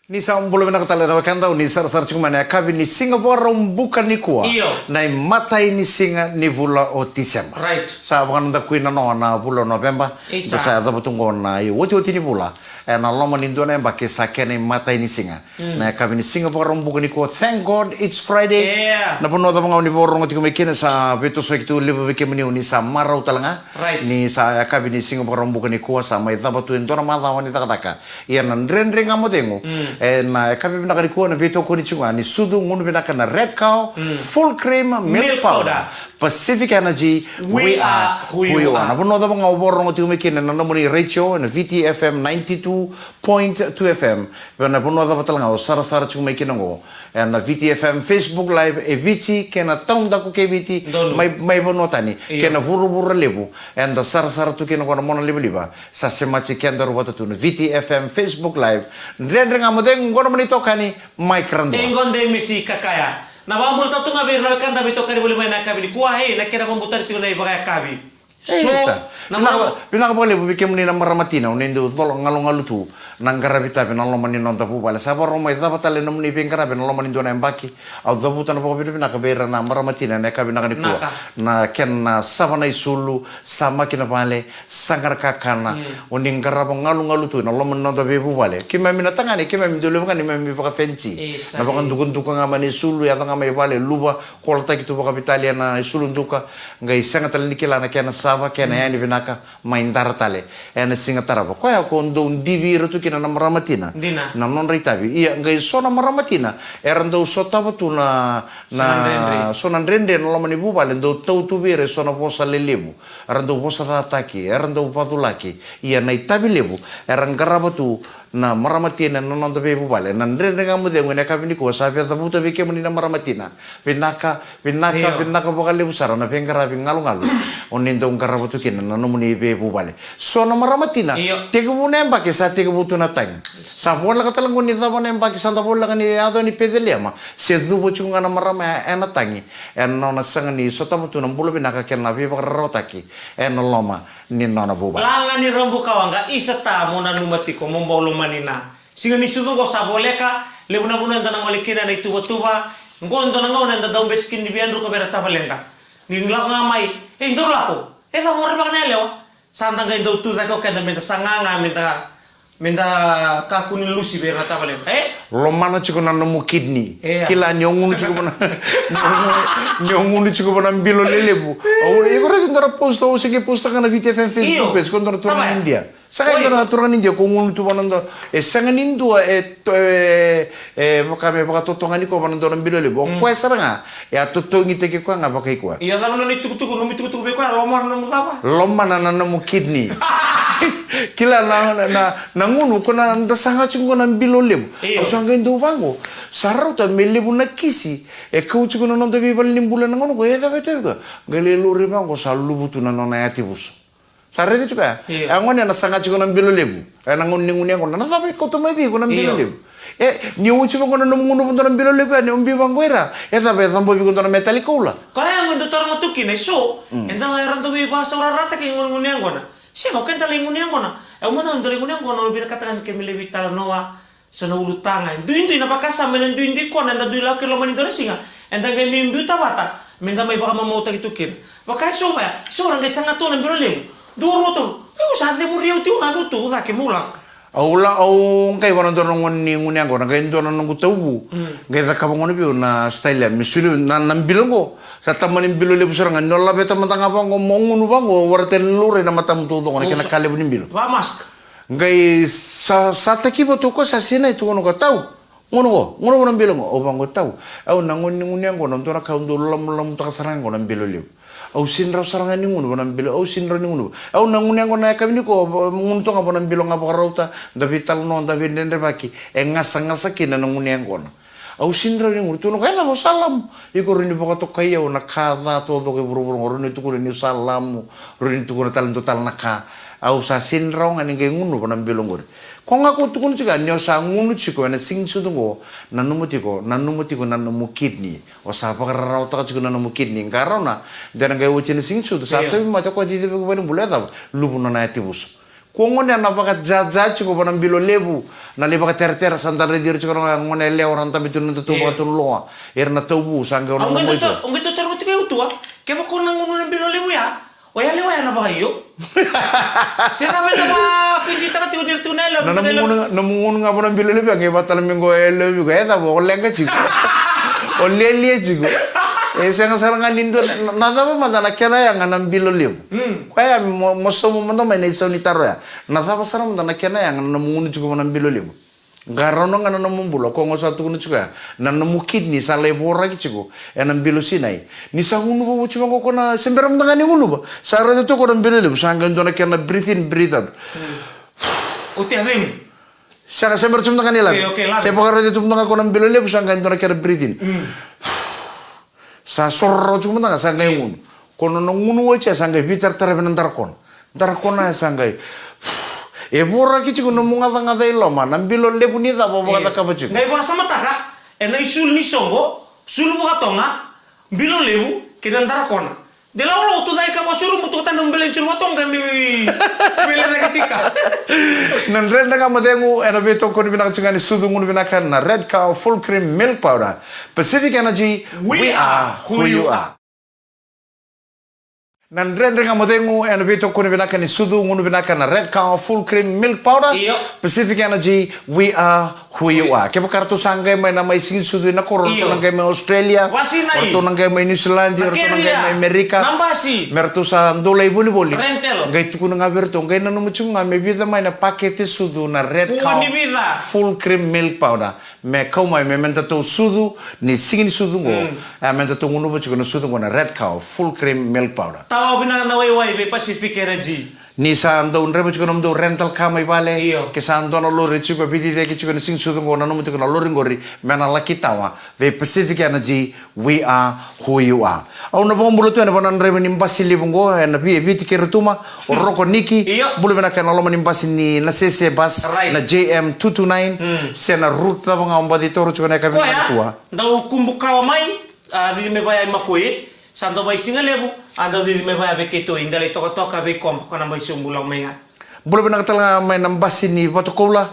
Ni sa belum nak tala na kanta ni sar cuma na kabi ni Singapore bukan ni kuah. Na matai ni singa ni bula o Desember. Right. Sa bukan nda kuina no na bula November. Sa ada betungo na i woti ni bula. Na loma ni ndona mbake sa kene matai ni singa. Na kabi ni Singapore bukan ni kuah. Thank God it's Friday. Yeah. Na puno da mga ni borong ti kumekene sa beto so kitu lebe beke meni ni sa marau talanga. Right. Ni sa kabi ni Singapore bukan ni kuah sa mai da batu ndona mala wani taka. Ia na ndren ngamodengo. Na kapi pinaka ni kuah na beto ko ni chunga ni sudu ngunu pinaka na Red Cow full cream milk powder. Pacific Energy, we are who you are. Na puno da mga borong ti kumekene na namuni Rachel na VTFM 92.2 FM. Na puno da batalanga o sara kumekene ngo. Na VTFM Facebook Live e bici kena taung da ku ke biti mai bonotani kena buru lebu and da sara tu kena kona mona liba sa semaci kenda robata tu VTFM Facebook Live ndren ngamodeng ngono menito kani mai krando engonde misi kakaya na bambul tatu ngabir na kan tabi to kani boleh main akabi kuah na kena komputer tu na ibaga akabi so pinaka boleh bikin ni na maramatina unendo tolong ngalong tu nangarabita pinalo mani nonta pupala sabar romai da batale nom ni pengkara pinalo mani dona embaki au da buta na pokok pinaka bera na maramatina na kabina kani kuah na ken na savana isulu sama kina pale sangar kakana uning garabo ngalu tu na lomon nonta be pupale kima mina tangani kima mi dole kan mi baka fenci na baka dukun ngamani isulu ya tanga mai pale luba kolta kitu baka Italia na isulu nduka ngai sanga tali nikela na kena sava kena yani pinaka maindar tale ena singa taraba ko ya ko ndo diviro tu na maramatina na non ritabi iya ngai sona maramatina erando sota betu na sona rende no lamani bubale ndo tau tu bere sona posa lelebu erando posa tataki erando patulaki iya na itabi lebu erang garabatu na maramatina no non tabe bubale na rende ngamu de ngene kabini ko sa pe tabuta be kemuni na maramatina pinaka bokale busara na pengara bingalu onindo garabatu kina na nomuni be bubale sona maramatina tegu bunemba ke sa tegu butu na tang sa bola katalang ni tabo nemba ke santa bola kani ado ni pedelema se dubo chunga na marama ena tangi en nona sanga ni sota butu na bulo binaka ken na be bakarotaki en loma ni nona bubale langa ni rombo kawanga isata mona numati ko mombolo manina singa ni sudu ko sa boleka lebuna buna ndana malekina na tuba ngondo na ngona nda daumbe skin di biandru ko berata balenda ni ngla ngamai ndor lako esa mor ba na leo santa ga ndo tu ko kada menta sanganga menta kakuni lusi berata balenda lo mana chiko na no kidney kila nyongunu chiko na nyongunu chiko na mbilo lelebu o igore ndara post o sigi posta kana VTFM Facebook page kondo na India saka ndo na turun India ko ngunu tu banando sanga nindua makame baka totongani ko banando na mbilo lelebu ko saranga ya totongi teke ko nga baka ikwa iya sama no tuku no tuku be ko loma no ngapa loma na no kidney kila na ngunu ko na ndasanga chungo na mbilo lelebu osanga ndo bango sarauta melebu na kisi kau chungo no ndo be bal nimbula na ngono ko eta beto ko galelo ribango salubutu na nona yatibus sarete juga angone na sanga chungo na mbilo lebu na nguni ngona na tabe ko to mebi ko na mbilo lebu ni uchi ko na ngunu na mbilo lebu ni umbi bangwera eta be sambo bi ko na metalikola kaya ngondo tor ngotuki na so enda ngaran to bi basa ora rata ki nguni ngona si mo kenta nguni ngona mo na ndo nguni ngona bi katakan ke melebi tal noa sana ulu tanga duindi na pakasa menen duindi ko na dui la kilo mani dona singa enda ga mimbu tabata minta mai baka mamota kitukin baka so ba so orang ga sanga to na mbilo lebu duro to sa le muriu tu anu tu da ke mulak au ngai wana ndo ngoni nguni ngona ngai ndo na ngu tau ngai da kabongoni bi na style misulu na nambilongo sa tamani bilo lebu saranga nolla beta matanga bango mongunu bango warten lure na matam tu ngona kena kale bunimbilo wa mask ngai sa takibo to ko sa sina itu ngono ko tau ngono nambilongo o bango tau au na ngoni ngona ndo na kaundo lam ta saranga ngona bilo lebu au sinra saranga ni ngunu bonam bilo au sinra ni ngunu au nanguni ngona kabini ko ngunu to ngabonam bilo ngabarauta davital no davinde baki ngasa kina nanguni ngona au sinra ni ngunu to no kala salam iko rini boka to kaya na kada to do ke buru rini to rini salam rini to ko tal total naka au sa sinra ngani ngunu bonam bilo ngori konga ko tukun juga nyo sa ngunu chiko na singsu dungo nanumutiko nanu kidney o sa pakararaw ta chiko nanu kidney karona dan ga uchin singsu to sa to mata ko di ko bani bulada lubu na tibus ngone na baka jaja chuko banam bilo lebu na le baka ter santare dir chuko ngone le orang tabi tun tu baka tun loa na tubu sangga ono mo ito Ang ito terus kayo tua, kaya ko nang ngono bilo lewu ya. O ya lewa na ba kayo? Siya kami na ba fijita ka tiyo dito na lo. namungun nga banam bilo lebu ang ibatal mingo lebu kaya tabo olenga chiko olelie chiko senga saranga nindo nadaba madana kena yang anam bilo lebu kaya mosomo mando mene soni taro ya nadaba sarang madana kena yang namungun chiko banam bilo lebu garono ngana namumbulo ko ngosatu kunu chuka na namukid ni sa lebora ki chuko enam bilo sinai ni sa hunu bo chuma ko na semberam ngani hunu ba sara to ko nam bilo lebu sanga ndona kena breathe in breathe out Uti ring. sanga sember chuma ngani la se pokara de chuma ko nam bilo lebu sanga ndona kena breathe in sa sorro chuma nga sanga ngun kono no ngunu wacha sanga vitar taraben darakon darakona sanga bora ki chiku no munga ngada iloma nambilo lebu ni da bobo kata kabachiku ngai ba sama taka enai sul ni songo sul mo katonga bilo lebu kinandara kona de la lo tu dai ka basuru mutu tan nombelen sul watong kan mi bele na ketika nan red nga madengu ena beto ko ni binaka chingani sudu ngun binaka na red cow full cream milk powder Pacific Energy we are who you are. Nan rende nga modengu ena beto ko ni binaka ni sudu ngun binaka na red cow full cream milk powder Pacific Energy we are who you are. Kepa kartu sangai mai na mai sing sudu na koro to nangai mai Australia to nangai mai New Zealand to nangai mai Amerika nambasi mertu sa ndolai boli rentel gai tu kunang aberto gai na numuchunga me vida mai na pakete sudu na red cow full cream milk powder me kau mai me menta to sudu ni singin sudu go menta to ngunu buchu na sudu go na red cow full cream milk powder tawa bina na wai be Pacific Energy ni sa ando unre buchu na mdo rental ka mai vale ke sa ando na lori chico bidi de chico na sing sudu go na numutu na lori ngori me na lakitawa the Pacific Energy we are who you are au na bombulo tu na bonan rebe ni mbasi livungo na viti ke rutuma oroko niki bulu bena kana loma ni mbasi ni na CC bus na JM 229 sena ruta banga ombadi toru chukona ka bina tua ndau kumbukawa mai di me baya makoe santo mai singa lebu ando di me baya beketo indale toka be kom kana mai sumbulang menga bulu bena katala mai na mbasi ni watokola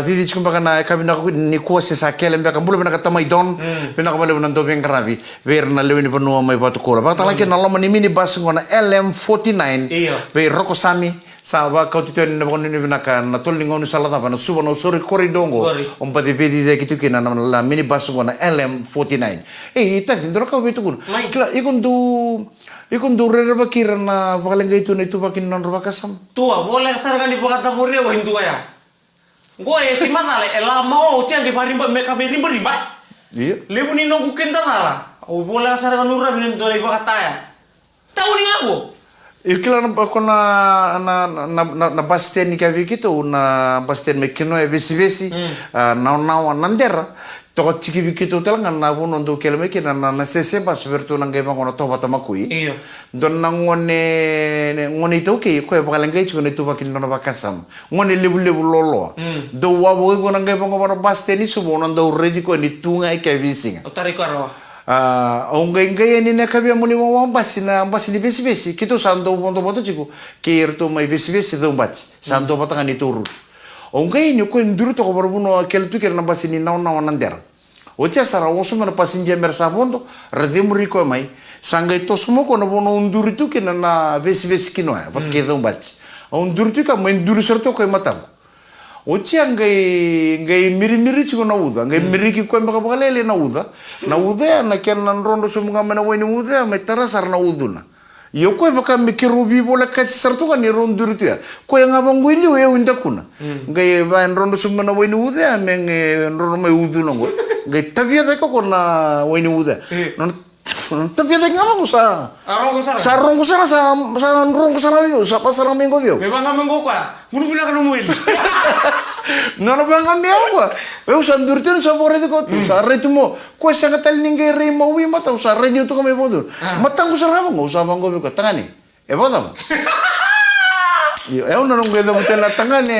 didi chukun baka na kabina ni kuasa sa kelem baka bulu bena kata mai don bena kabale bena do bengarabi ver na lewini panua mai watokola baka talaki na loma ni mini bus ngona LM49 be rokosami sawa kau tu ni baka ni bena ka na tol ngoni salata bana suba no sori koridongo ompati pedi de kitu kina na la mini bus ngona LM49 ita tindro ka betu kun kila ikun du rere bakira na bakalenga itu na itu bakin non bakasam tua boleh sarga ni bakata muria wa hindu ya goe si matale ela mau tiang di parimba meka berimba rimba iya lebu ni nongu kenta sala o bola sarga nura bin dole bakata ya tahu ni aku ikila na basten ni kavi kito na basten mekino e besi na nandera to chiki bikito telangan na puno ndo kelme kina na sese pas bertu nang gema kono to bata makui iyo don nang ngone to ke ko e bakalenga chu ne to bakin no bakasam ngone lebu lolo do wa bo ko nang gema kono baste ni subo no ndo reji ko ni tunga e kavi singa otari ko ro ongai ni ne kabia muli mo basi ni besi kito sando bondo boto chiku ke to mai besi do bachi sando bata ni turu ongai ni ko nduru to ko barbuno kel tu kel na basi ni na nander ocha sara osu mana passenger mersa bondo radimuri ko mai sangai to sumo ko no bono nduru tu kel na besi kino ya bat ke do bachi nduru tu ka mai nduru serto ko matam ocha ngai miri chiko na uda ngai miri ki ko mbaka bakalele na uda na ken nan rondo sumunga mena weni uda me tarasar na uduna yo ko baka mikirubi bola kach sartu kan ni rondur tu ya ko yang abang wili we unda kuna ngai ban rondo sumana weni uda men rondo me udu no ngai tabia de ko na weni uda non tabia de ngamo sa rongo sa rongo sa na sa pasara mengo bio me banga mengo ka munu bina kan muil no banga meu eu sandur tu sa bore de ko tu sa retumo ko sa katal ningai re mau wi mata sa re tu kami bodur matang ko sa ramo sa bango ko tangani e boda eu não ngedo mutel na tangani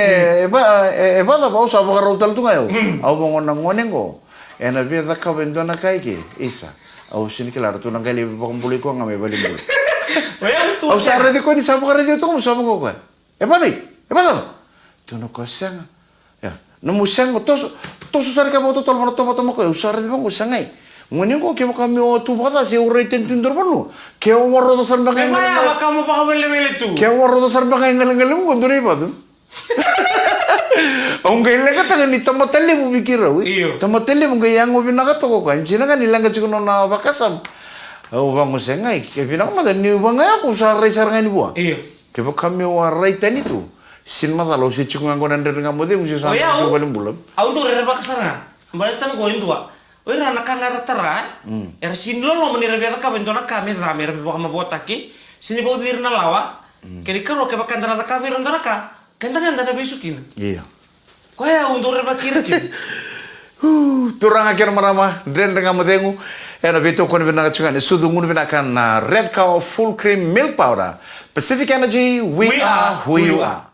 e boda ba sa ba ro tal tu ngayo au bongo na ngonengo ena via da ka vendo na kai ke isa au sini claro tu nangai le ba kumpuli ko ngame bali mo au sa re de ko ni sa ba re de tu ko sa ba ko e ba betul tu no kosang ya no musang to susar ka boto tol mono to boto mo ko usar mo ko sangai ngoni ko ke kami o tu bata se ure tentundur panu ke o warro do san bagai Kaya kamu pa mele tu. ke o warro do san bagai ngal ko ndure padu Aunque le kata kan ni tamatelle mo bikira wi tamatelle mo yang mo binakato ko kan sina kan ilang ka na bakasam o bango sengai ke binaka ma ni bangai ako sa rai buah ke ba kami wa rai tani tu sin ma lo si chikungan ko nande nga mo de mo si sa ko balim bulam au tu re bakasanga balik tan ko indua oi rana kan ratara er sin lo menira biar ka bentona kami ramer ba ma botaki sini bau dirna lawa ke dikaro ke bakan rata kami rondona ka kentang na besukin iya kaya untuk rebakir ki turang akhir marama den nga mo dengu ena beto ko ni binaka chungani sudungun binaka na red cow full cream milk powder Pacific Energy we are who you are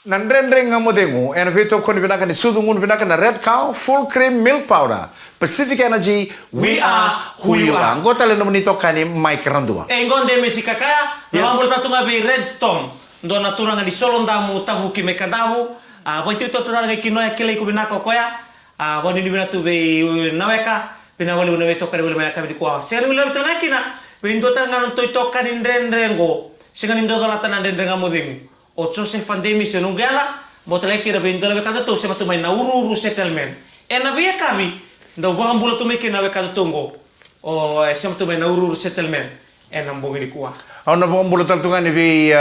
Nandrendreng nga mo dengu ena beto ko ni binaka ni sudungun binaka na red cow full cream milk powder Pacific Energy we are who you are ngota le no nito kani Mike Randua ngonde mesikaka ngambul tatu ngabe redstone ndo naturanga di solon damu tamu kimeka damu bo itu total ga kino ya kile kubina ko koya bo ni bina tu be naweka bina wali bina to kare wali maya kabi ko seri wali tanga kina be ndo tanga to to kan indrengo singa ndo gala tan indrenga moding ocho se pandemi se nungala bo tele kira be ndo be kata to se matu mai na uru settlement ena be kami ndo bo ambula to me kina be kata tongo o se matu mai na uru settlement ena mbo ni kuwa Ona bom bulu taltungan ibi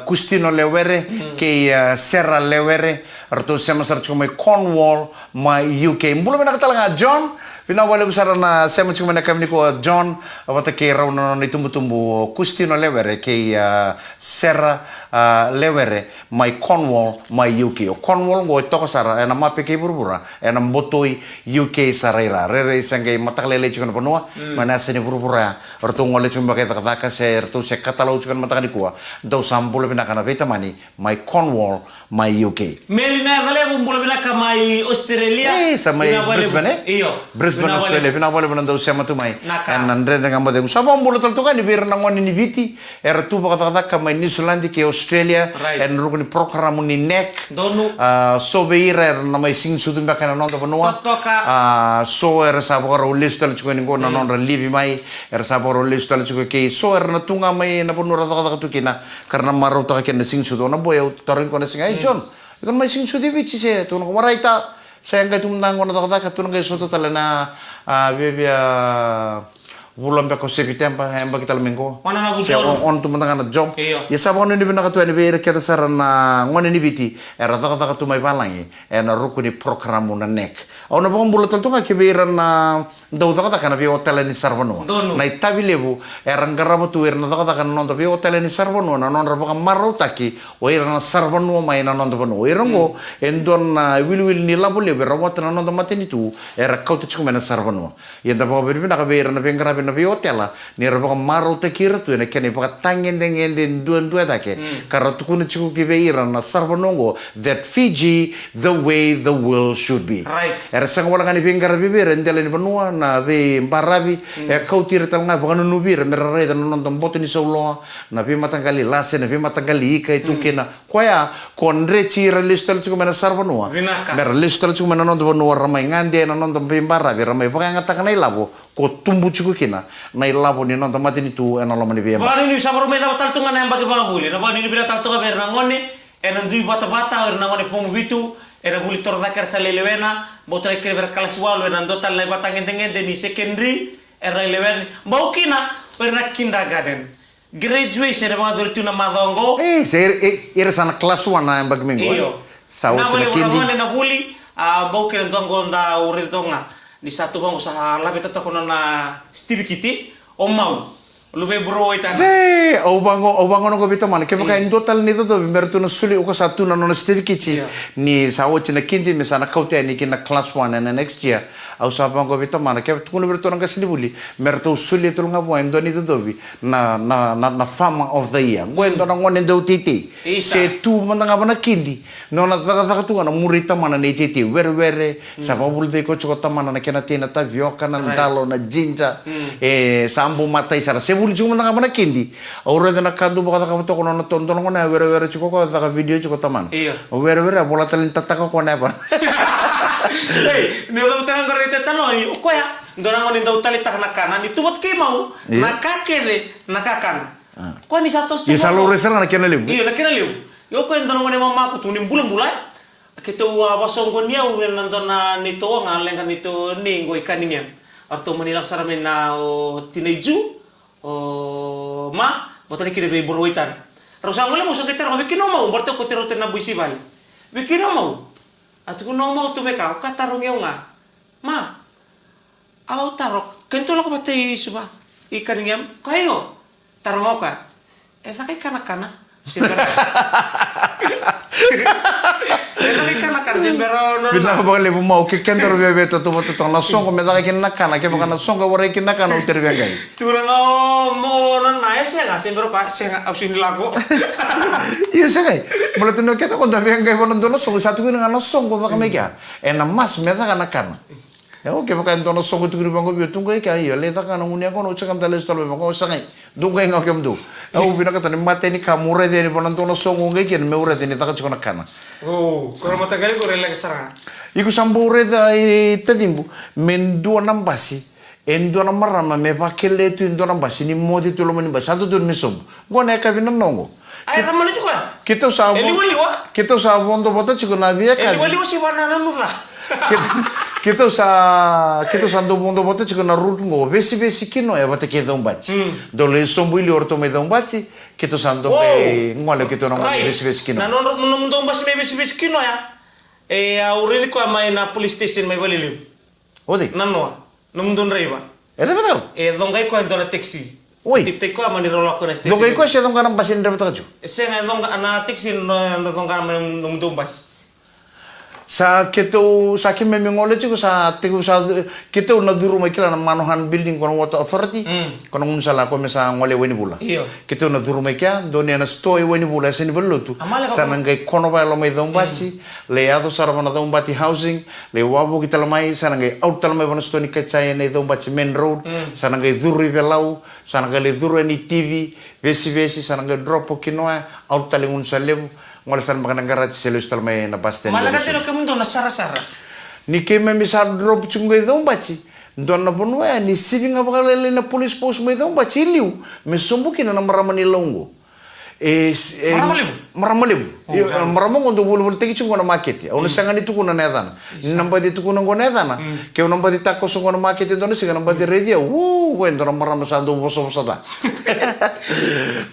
Custino lewere ke Serra lewere arto sama sarch ko may Cornwall may UK bulu na katala John pinawala busara na sama chuma na kami ko John awata ke raw na itumbu Custino lewere ke Serra lewere may Cornwall may UK o Cornwall go to sara na mapike burbura na mbotoi UK saraira re sangay mataklele chuna panua manasa ni burbura arto ngole chuma ka taka se tu se katalau chukan mataka ni kuwa daw sampul pinakana beta mani my Cornwall my UK melina ngale bumbul pinaka my Australia sa may Brisbane iyo Brisbane Australia pinawala man daw siya matumay kan nandre nga mo dem sa bumbul taltukan ni bir nang wani ni biti er tu bakata ka may New Zealand ke Australia en ruko ni program ni NEC donu so beira na may sing sudun bakana non to panua so er sa bora ulis tal chukan ngo na non livi mai er sa bora ulis tal chukan ke so er na tunga may napunura ta tu kina karena marau ta kena sing sudo na boy tarin ko na sing ay John ikon may sing sudi bichi se tu no maraita saya ngai tumnang ko na ta tu ngai soto tala na bebia bulan beko sepitempa hemba kita lemengo on tu mentang job ya sabon ni bina katu ni bere kita sarana ngone ni biti era ta tu mai balangi ena ruku ni program na nek ona bom bulan tu nga kebira na dau ta kana bi hotel ni sarvano na itabi lebu era ngarabo tu era ta kana non bi hotel ni sarvano na non rabo marro taki o era na sarvano mai na non bono era ngo endon wil ni labo lebu rabo ta non mateni tu era kautu chuma na sarvano ya da bo bina ka bira na bengara na vi hotel ni rabo maro te kira tu ne kene pa tangen den dua dake karena tu kuna chiku ki beira na sarvanongo that Fiji the way the world should be era sang wala ngani bengara bibere ndele ni banua na be mbarabi kau tira talanga baka nubir merare dan non boto ni saulo na be matanggali lase na be matanggali ika itu kena koya konre chira listal chiku mena sarvanua mer listal chiku mena non banua ramai ngande na non be mbarabi ramai baka ngatakana ilabo ko tumbu chiku kena na ilabo ni non mati ni tu ena lo mani be ba ni sabaro me tal tunga na mbake ba huli na ba ni bira tal tunga ber ngone ena dui bata er na ngone fomu bitu era buli torda ker salelewena botra ker ber kalas walu ena dotal na batang ngende ni secondary era eleven baukina na kindergarten graduation era ba dortu na madongo era sana class 1 na mbake mingo sawo na kindi na huli baukina dongo nda uridonga ni satu bang usaha labi tato kono na Steve Kitty o mau lube bro ita o bango no gobita man ke baka in total ni to mertu no suli uko satu na no Steve Kitty ni sawo china kindi mesana kauti ni kina class 1 and next year au sa bango gobita man ke tukuno bertu nang kasili buli mertu suli to nga bo endo ni to dobi na farmer of the year go endo na ngone ndo titi se tu mandanga bana kindi no na taka tu na murita mana ni titi were sa babul de ko chokota mana na kena tina ta vioka na ndalo na jinja sambu matai sara se buli cuma nang mana kendi aura dana kandu baka ka to kono tonton kono wera ciko ko ta video ciko taman Iya. wera bola talin tataka ko na pa Hey, ni udah tangan kereta tanoi, uko ya. Dorang ngoni dau tali tak nakanan itu buat ke mau nakakere nakakan. Ko ni satu ya salo resar na kena liu Iya, nakira liu. Yo ko dorang ngoni mama aku tuh bulan bulan. Kita wasong ko niya uwen nandon na nito nga lengan nito ning go ikan niya. Arto manilang saramin na tineju o ma botali kire be buruitan. Rusang ngole mo sa kita mo bikino mo berto ko tiroten na buisi bali. Bikino mo. At kung mau tu mereka, kau tarong yang nga, ma, awak tarok, kento lo kau batai suba, ikan yang, kau ingo, tarong awak kan, tak ikan-ikan, siapa? Ikan-ikan, siapa? Bina ba le mau ke kenter bebe to na songo me da kin nakana ke baka na songo wore kin nakana uter bengai Turang mau nanya sih nggak, siapa kau sih absin lagu? iya sekai boleh tuh kita kon da bengai bonon dono songo satu kin na songo baka mega ena mas me da nakana ya oke baka dono songo tu bango bi tunggu ka iya le da kana unia kono cakam tale stol be baka sangai dungai ngau kem du au bina kata ni mate ni kamure de ni bonon dono songo ngai kin me ure de ni ta ka nakana Oh, kalau mata kali kau relak serang. Iku sambure da tadimbu men dua nambasi en dua namarama me pakele tu dua nambasi ni modi tu lo mani basa tu me sob gona ka bina nongo Ayah kamu lucu kan? kita sa Liwa. kita sa bondo bota chico na via ka Liwa si warna nurra. kita sa do bondo bota chico na rut ngo besi kino ya bata ke dom bachi do le sombu ili orto me dom bachi kita sa do ke ngole kita na besi kino na non dom basi me besi kino ya aureli ko mai na police station mai bali liu odi nanno num don reiwa era betul dong kai ko don taxi Oi. tip ko mani rolo ko na station do ke ko siya dong kanang basin dra betul se ngai dong na taxi dong kan num dom bas sa keto sa kime mengole chico sa tiku sa keto na duru mai kila na manohan building kono water authority kono unsala ko mesa ngole weni bula iyo keto na duru mai kya doni na stoi weni bula seni belutu sa nangai kono ba lo mai dombachi le ado sarva na dombati housing le wabu kita lamai sa nangai out talmai bana stoni kachaya na dombachi main road sa nangai duru belau sa nangai le duru ni tv vesi sa nangai drop kinoa out talingun salebu ngol san makan garat selustal mai na pasten mana ka telo kamu don na sara ni ke me misar drop chungwe dong bachi don na bonwa ni siving abakalele na police post me dong bachi liu me sombuki na maramani longo maramalibu maramongo ndo bulu tegi chungo na market ono sanga ni tukuna nedana namba di tukuna ngo nedana ke namba di takko songo na market ndo singa namba di radio wo ndo na maramasando boso da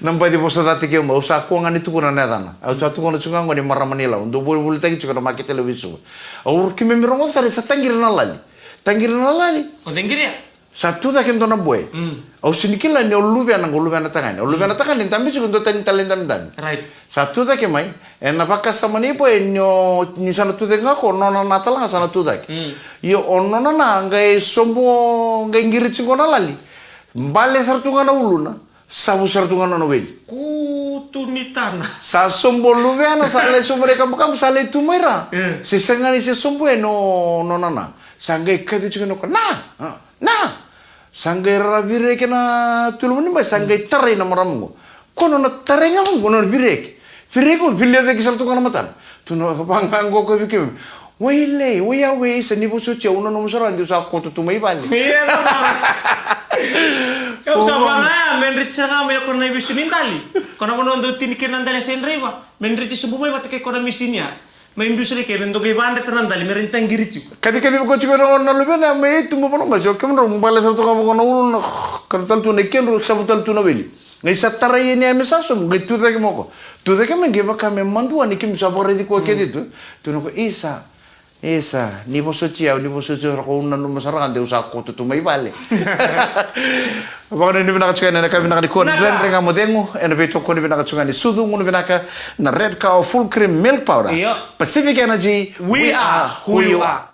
namba di boso da tege mo usa ko ngani tukuna nedana au tu tukuna chunga ngo ni maramanila ndo bulu tegi chungo na market televisu au kime mirongo sare satangir na lali o tengiri ya satu dah kento na boy. Au sinikila ni olubia na tangan. Olubia na tangan ni tambi cukup dotan talentan dan. right Satu dah kemai. Na pakas sama ni boy nyo ni sana tu dengar ko nona natal nga sana tu dah. Yo nona na ngai sombo ngai ngiri cingona lali. Bale sartunga na uluna. Sabu sartunga na novel. kutu ni tanah Sa sombo lubia na sa le sombo reka bakam sa le tumera. Sesanga ni se sombo no nona. Sangai kadi cukup no na sangai rabire kena tulumuni ba sangai tarai na maramungo kono na tarenga mo kono birek fireko fille de kisal tu kana matan tu no pangango ko bikim wele weya we sa ni busu che uno no musara ndi sa ko tu mai bali iya kau sama na menrit sanga me ko na bisu nintali kono ndo tinikin nandale senreva menrit subu mai batke ko na misinya ma industri ke ndo ke bande tanandali merintang girici kadi ko chiko no lube na me tu mo no ba jo kemro mbale sa tu ka ko no uno kan tal tu ne kenro sabutal tu no beli ngai sa tarai ni ame sa sum ngai tu de mo ko tu de ke me ge ba ka me mandu ani kim sa bore di ko ke ditu tu no ko isa ni boso chia ni boso ko una no masara ande usa ko tu mai bale Bagaimana ni binaka chukani na kami nakani koni blend renga modengu ena beto koni binaka chukani sudu ngunu binaka na red cow full cream milk powder Pacific Energy we are who you are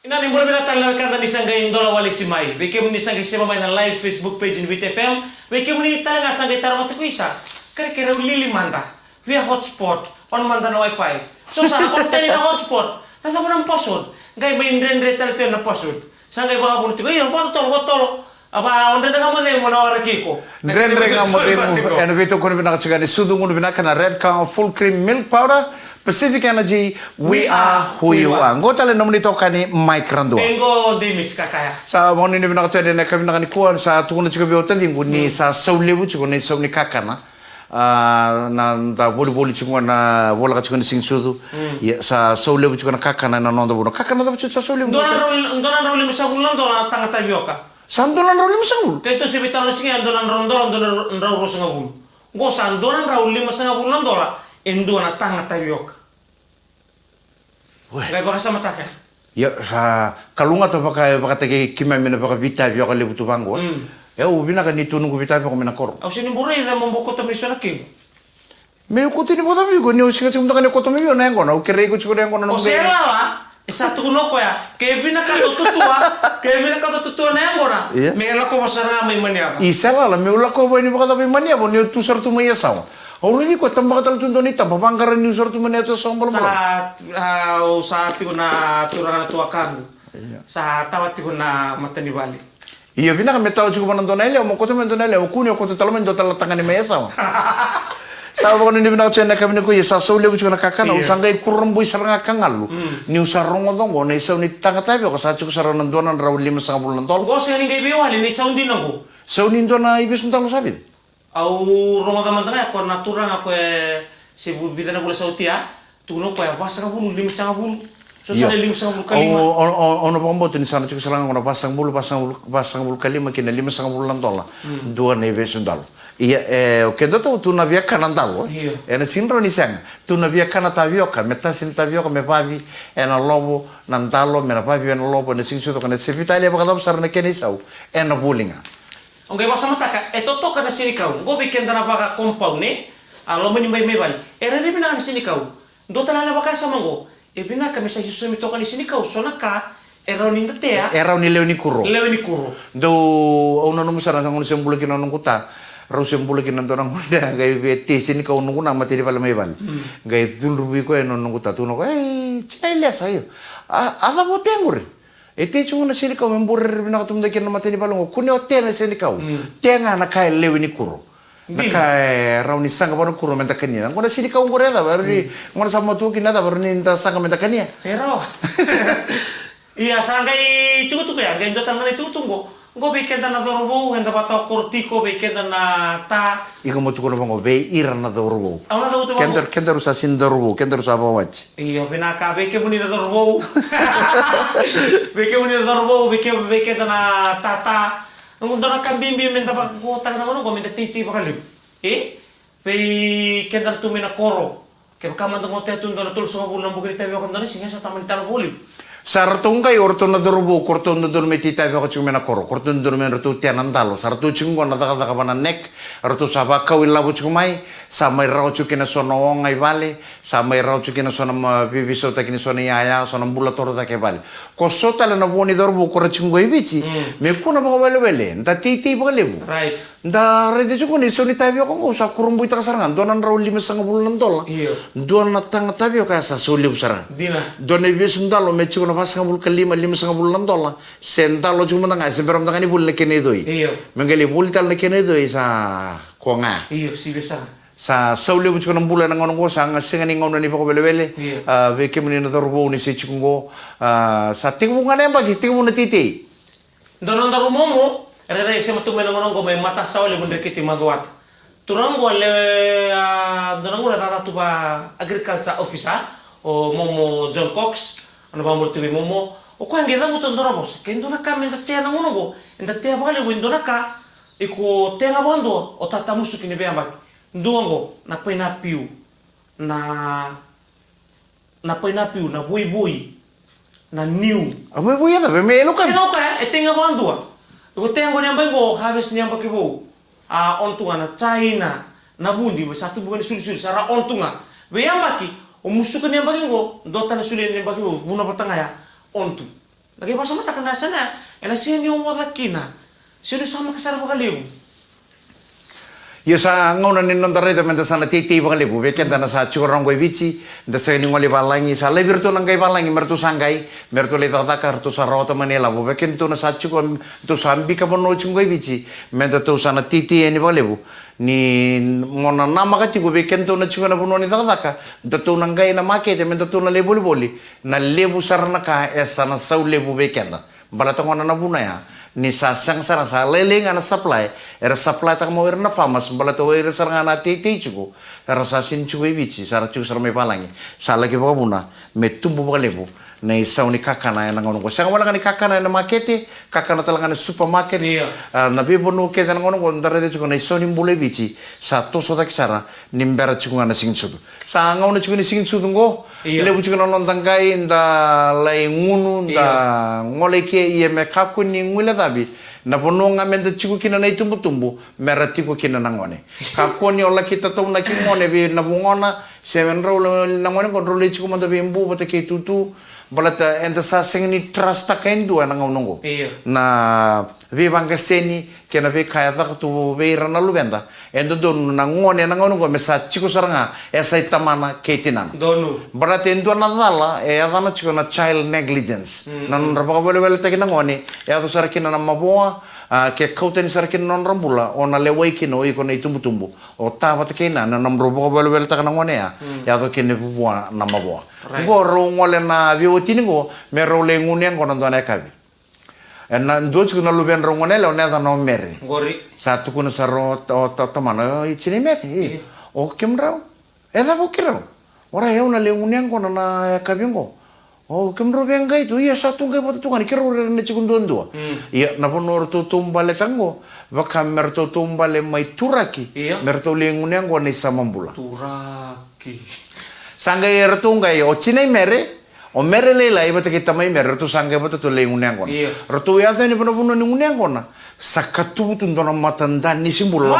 ina ni mura binaka tala kanda ni sanga indola wali simai beke muni sanga sima mai na live Facebook page in VTFM beke muni tala sanga tarwa tukuisa kare kare lili manda we are hotspot on manda na wifi so sa hotel na hotspot nasa ko ng password ngay may indre tala to na password sangay ba bunti ko yung botol Apa onde na kamu le mo na ora kiko. Ndrendre nga mo temu eno vito kono bina chigani sudu ngono bina kana red cow full cream milk powder Pacific Energy we are who you are. Ngota le nomni tokani Mike Randua. Tengo dimis kakaya. Sa moni ni bina katene na kabina kani kuan sa tukuna chiga biota dingu ni sa saulebu chigo ni sauni kakana. Na da boli chigo na bola ka chigo ni sing sudu. Ya sa saulebu chigo na kakana na nondo bono. Kakana da chigo sa saulebu. Donan roli musagulan dona tanga tavioka. Sandolan roli musangul. Kaito si bitalo singi andonan rondol andonan rauro sangabul. Go sandonan rauli masangabul nandola endona tanga tavioka. Gak baka sama taka. Ya sa kalunga to baka tege kima mina baka vita vioka lebu tu bango. Ya ubina kan itu nunggu vita vioka mina koro. Au sini burai da momboko to misona king. Me ko tini boda vi go ni usinga chum takane ko to me na ngona o kere ko chiko ngona no. O sela la. Esa tu no ko ya. Ke bina ka to tutua na ngona. Me la ko masara mai mania. Isela la me ula ko bo ni baka tapi mania bo ni tu sar tu me sawa. Already ko tamba katal tundo ni tamba pangkaran ni sar tu mania to sombol mo. Saat ko na turang na tuakan. Sa tawat ko na matani bali. Iya bina ka metao chiko manandonele o mo ko to mandonele o kuni ko to talomen do talatangani me sawa. Sawa ko ni bina chena kami ko yesa so lebu chuna kakana usangai kurang boy saranga kangalu. Ni usarongo dongo na isa ni tanga tabi ko sa chuko saranan donan raw 5 tol. Go sa ni gabi wali ni saundi nango. So ni dona ibis untalo sabit. Au rongo da mandana ko naturang ako se bidana ko sautia. Tuno ko ya basa ka bulu 5 So sa 5 kalima. Ono pombo tin sana chuko saranga ona pasang bulu kalima kina 5 tol. Dua na ibis untalo. Iya, o kendo tu na via kanandalo. Ena sinro ni sang. Tu na via kanatavioka, meta sin tavioka me pavi, ena lobo nandalo, me na pavi ena lobo, ne sing suto kana se vitale ba kadam sarna keni sau. Ena bulinga. Onge basa mataka, to kana sini kau. Go bikin dana baka compound ne. Alo meni mai bali. Era ni bina sini kau. Do tala na baka samango. E bina ka mesa hisu mi toka ni sini kau sonaka. Era ni ndetea. Era ni leoni kuro. Leoni kuro. Do ona no musara sangon sembulu kina no kuta. Rauh sembulu kina orang muda gay beti sini kau nunggu nama tiri pala meban gay tulrubi ko eno nunggu tatu no cailia sayo ada botengur cuma na sini kau membur bina katum de kina materi pala ngo kuni hotel na sini kau tenga na kai lewi ni kuro na kai rau ni sanga pano kuro menta kania ngona sini kau ngore da baru ni ngona sama tu kina da baru ni inta sanga menta kania pero iya sangai cukup tuh ya gay dotan mana itu tunggu Go bikin na dorbo, henda bata kortiko bikin na ta. Iko mo tukono bango be ira na dorbo. Ang na dorbo. Kender usa sin dorbo, kender usa bawach. Iyo pinaka bikin mo ni na dorbo. Bikin mo ni na dorbo, bikin na tata. Nung doon ka bimbi minta pa ko tag na ko minta titi pa kalib. Pe kender tu mina koro. Kaya kaman tong hotel tun doon tul so bulan bugri tayo ko doon singa sa taman talbolib. Sartungkai orto na dorbo korto na dorme tita ko chumena koro korto na dorme ratu tianandalo sartu chungo na daga bana nek ratu saba kawil labu chumai samai rau chukina sono ngai vale samai rau chukina sono bibiso takini sono yaya sono bula toro take vale kosota na boni dorbo koro chungo ibichi me kuna ba wele nda titi ba lebu Right. Nda rede chuko ni soni tabio ko sa kurumbu ita kasarangan donan rau 5,5 dolar don na tanga tabio ka sa soli usarang Dina. Don ibis ndalo me chuko pasang bul kalima 5,5 dolar sentalo cuma tengah seberam tengah ni bul lekene doi mengali bul tal lekene doi sa konga Iyo si besa sa saule bu chukon bulan ngon ngo sa ngasenga ni ngon ni pako bele ve kemuni na dorbo ni se chuko sa tingu ngane ba tingu na titi donon daru momo rere se matu mena ngon ngo may mata saule bundre kiti maduat turang go le donon ngo tata tu ba agriculture officer o momo John Cox ano ba mo tibi momo o ko ang gida mo tondora bos kendo na ka men tia na ngono go enda tia ba le windo na ka iko tenga bondo o tata musu kini be ambak ndongo na piu na bui na new amo bu ya be me lo kan sino ka e tenga bondo o tenga ni ambak go harvest ni ambak bo ontunga na China na bundi ba satu bukan sul sara ontunga be ambaki o musuh kan yang bagi go dota na sulit yang bagi go buna patanga ya ontu lagi pas sama tak kena sana ela sini o wada kina sino sama kasar ba kaliu Yo sa ngona ni non dareta menta sana titi ba lebu beken dana sa churang go bici da sa ni ngoli balangi sa le virtu nang kai balangi mertu sangai mertu le tata kartu sa rota manela bo beken tu na sa chuko tu sambi ka bono chungoi bici menta tu sana titi ni ba lebu ni ngona nama ka tigo beken tu na chuko na bono ni tata da tu nang kai na make te menta tu na lebu boli na lebu sarna ka esa na sau lebu beken da bala to ngona na buna ya ni sasang sarang sa leleng ana supply era supply tak mau era na famas bala to era sarang ana titi chuko era sasin chuko bici sara chuko sara me palangi sala ke buna me tumbu lebu na isau ni kakana na ngono ko sanga wala ni kakana na market kakana talanga na supermarket na bibo no ke na ngono ko ndare de chuko na isau ni mbule bici sa to so tak sara nimbera chuko na sing chuko sa ngono chuko ni sing chuko ngo lebu chuko non tangkai nda lai ngunu nda ngole ke ie me kakuni ngula dabi na pononga menda chiku kina na itumbu merati ko kina na ngone kakoni ola kita to na kimone bi na bungona seven roll na ngone kontrol chiku manda bi mbu bata ke tutu balata enta sa sengni trust ta kaindu na ngongo na vi banga seni kena vi kaya ta tu vi rana lubenda endo don na ngone na ngongo mesa chiku saranga esa itamana ketinan donu balata endo na dala e adana chiku na child negligence nan rapa bole bole ta kina ngone e ado sarakina na maboa ke kauten sarkin non rambula ona lewai kino iko na itumbu o tava te kina na namro bo bole bole ta kana ngone ya do kene buwa na maboa go ro ngole na viwo tiningo me ro le ngune ngono ndone kabi na ndochi kuna luben ro ngone le ona no mere gori satu kuna saro to mana ichini me o kemra eda bukiro ora ya una le ngune ngono na kabingo oh kemro bengai tu iya satu ngai bota tu kan kiro ne chikundondua iya na ponor tu tumbale tango baka merto tumbale mai turaki merto lengu nengo ni samambula turaki sangai ertungai o chinai mere o mere le lai bata kita mai mere tu sangai bata tu lengu nengo rotu ya tani pono pono nengu nengo na sakatu tu ndona matanda ni simbula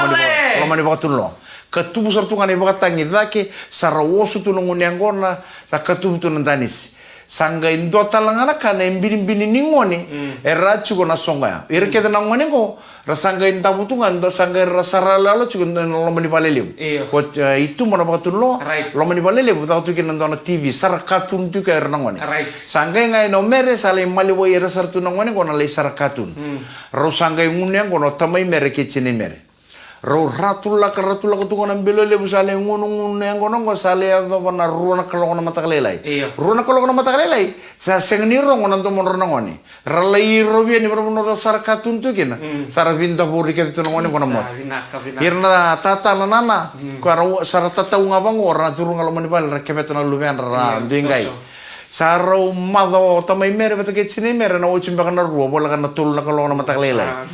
lamani baka tu lo katubu sartu kan baka tangi dake sarawosu tu nengu nengo na sakatu tu nandanis sanga indo talangana kana imbini ningoni era chugo na songa irke na ngone ko rasanga inda butungan do sanga rasara lalo chugo no mani balele ko itu mana batun lo mani balele buta tu kin na TV sar kartun tu ka era ngone sanga ngai no mere sale mali wo era sar tu ngone ko na le sar kartun ro sanga ngune ko no tamai mere ke chine mere ro ratula ka tu ngona belele bu sale ngono ngono ngo sale ado na ruana kalo ngona matakalelai ruana kalo ngona matakalelai sa sengni ro ngona to mon ngoni ralai ro bi ni bro no sar katun tu kina sar binta puri ke tu ngoni ngona mo irna tata nana ko ro sar tata unga bang ora turu ngalo mani bal rekebet na luben ra dingai saro mado tamai mere bata ke chine mere na ochim bakana ruo bola kana tul na kalo na matakalelai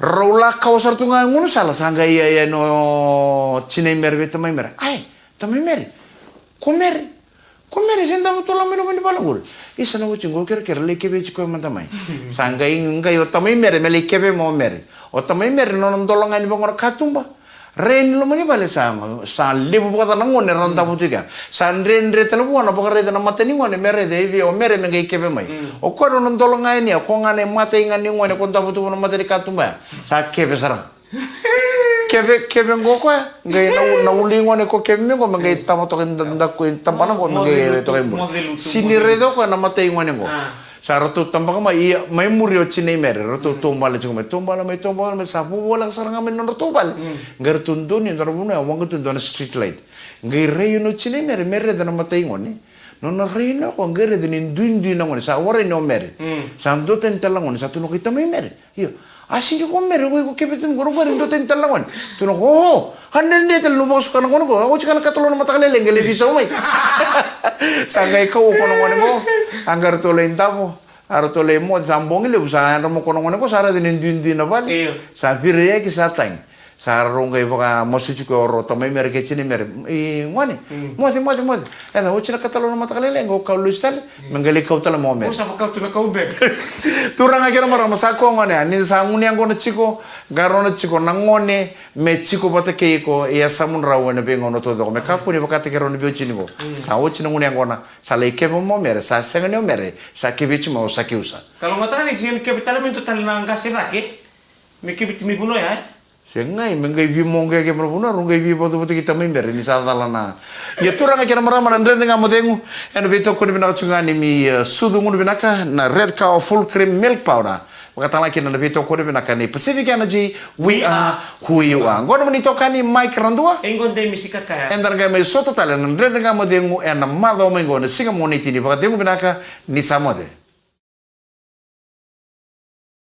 rola kausar tunga ngunu sala sanga iya no chine mere beta mai mere ai tamai mere komere senda betul ameno mani balangul isa na ochim go kere leke be chiko mantamai sanga inga yo tamai mere meleke be mo mere o tamai mere no ndolonga ni bangora katumba ren lo mani bale sama sa lebu bukata ngone ranta butika san ren re telo buana bukare na mateni ngone mere de vi o mere mengai kebe mai o ko no ndolo ngai ni ko ngane mate ngani ngone ko nta butu no materi katumba sa kebe sarang kebe ngoko ngai na uli ngone ko kebe ngo mengai tamato nda ko tampana ko mengai to rembo sini redo ko na mate ngone ngo sarato tambaka mai murio chine mere roto tombala chume tombala me sapu bola saranga men no tombal ngar tundun ni ndarbuna wang tundun street light ngai reyo no chine mere dana matai ngoni no reino ko ngare dinin dundi na ngoni sa wore no mere sam do tentala ngoni sa tuno kita mere yo asin ko mere ko kebetun goro goro do tentala ngoni tuno ho hanen de tel no bos kana ngono ko o chikana katolo na matakale ngele bisa mai sangai ko ngoni mo anggar to lentamo aro to le mo zambong le busa ro mo kono ko sara dinin dundi na bal sa vire ki sa tang sa ronga iboka mosuchu ko ro to mai mer ke chini mer ngoni mo ena o chira katalo na matakale ngo ka lustal mengale ka utala mo mer o sa ka tu ka ube turanga kira mara masako ngone ani sa nguni ngono chiko garono chiko nangone me chiko bata ke ko ya samun rawone be ngono to do me ka puni bakate ke ro ni chini go sa o chini nguni ngona sa le ke mo mer sa sengene mer sa ke bichi mo sa ke usa kalau ngata ni sing ke vitalmente total na ngasi raket me ke bitimi buno ya Sengai mengai vi monge ke propuna rungai vi botu botu kita member ini salah na. Ya turang aja nama ramah dan dengan modengu. En beto ko bina chungani mi sudu ngun bina ka na red cow full cream milk powder. Makata lagi na beto ko bina ka ni Pacific Energy we are who you are. Gono menito kani Mike Randua. Engon de misika kaya. En dan me soto talen dan dengan modengu en mado mengo na singa moniti ni bakatengu bina ka ni samode.